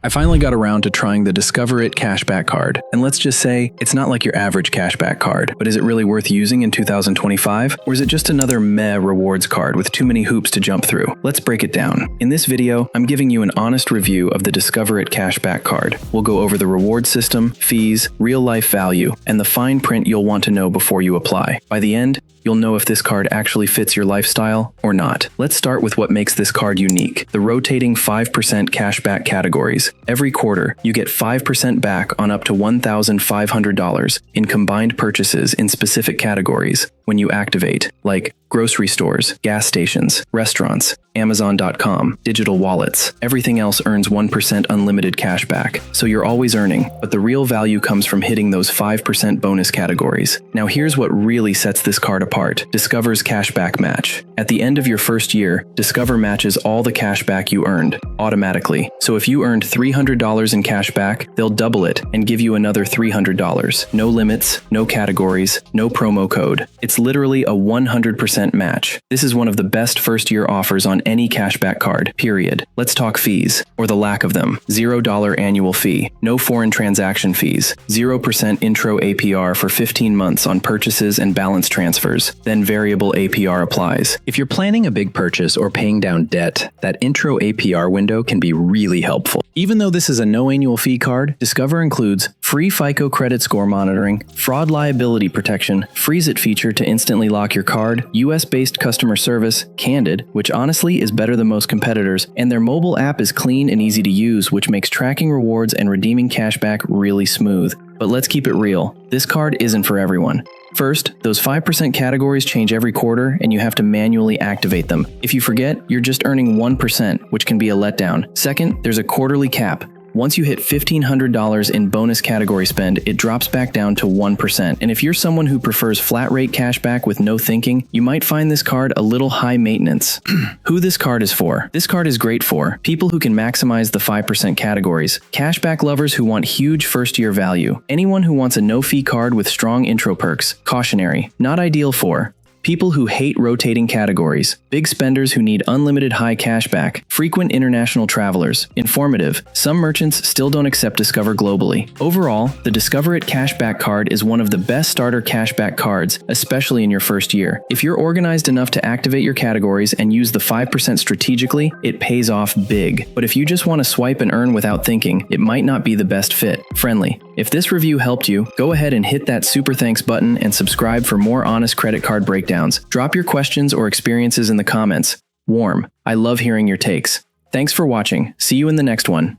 I finally got around to trying the Discover It cashback card, and let's just say, it's not like your average cashback card, but is it really worth using in 2025? Or is it just another meh rewards card with too many hoops to jump through? Let's break it down. In this video, I'm giving you an honest review of the Discover It cashback card. We'll go over the reward system, fees, real-life value, and the fine print you'll want to know before you apply. By the end, you'll know if this card actually fits your lifestyle or not. Let's start with what makes this card unique: the rotating 5% cashback categories. Every quarter, you get 5% back on up to $1,500 in combined purchases in specific categories when you activate, like grocery stores, gas stations, restaurants, Amazon.com, digital wallets. Everything else earns 1% unlimited cashback, so you're always earning, but the real value comes from hitting those 5% bonus categories. Now here's what really sets this card apart: Discover's cashback match. At the end of your first year, Discover matches all the cashback you earned automatically. So if you earned $300 in cashback, they'll double it and give you another $300. No limits, no categories, no promo code. It's literally a 100% match. This is one of the best first-year offers on any cashback card, period. Let's talk fees, or the lack of them. $0 annual fee, no foreign transaction fees, 0% intro APR for 15 months on purchases and balance transfers, then variable APR applies. If you're planning a big purchase or paying down debt, that intro APR window can be really helpful. Even though this is a no annual fee card, Discover includes free FICO credit score monitoring, fraud liability protection, freeze it feature to instantly lock your card, US-based customer service, Candid, which honestly is better than most competitors, and their mobile app is clean and easy to use, which makes tracking rewards and redeeming cashback really smooth. But let's keep it real. This card isn't for everyone. First, those 5% categories change every quarter and you have to manually activate them. If you forget, you're just earning 1%, which can be a letdown. Second, there's a quarterly cap. Once you hit $1,500 in bonus category spend, it drops back down to 1%. And if you're someone who prefers flat rate cashback with no thinking, you might find this card a little high maintenance. Who this card is for? This card is great for people who can maximize the 5% categories, cashback lovers who want huge first-year value, anyone who wants a no-fee card with strong intro perks, cautionary, not ideal for people who hate rotating categories, big spenders who need unlimited high cashback, frequent international travelers, informative. Some merchants still don't accept Discover globally. Overall, the Discover It cashback card is one of the best starter cashback cards, especially in your first year. If you're organized enough to activate your categories and use the 5% strategically, it pays off big. But if you just want to swipe and earn without thinking, it might not be the best fit. Friendly. If this review helped you, go ahead and hit that super thanks button and subscribe for more honest credit card breakdowns. Drop your questions or experiences in the comments. Warm. I love hearing your takes. Thanks for watching. See you in the next one.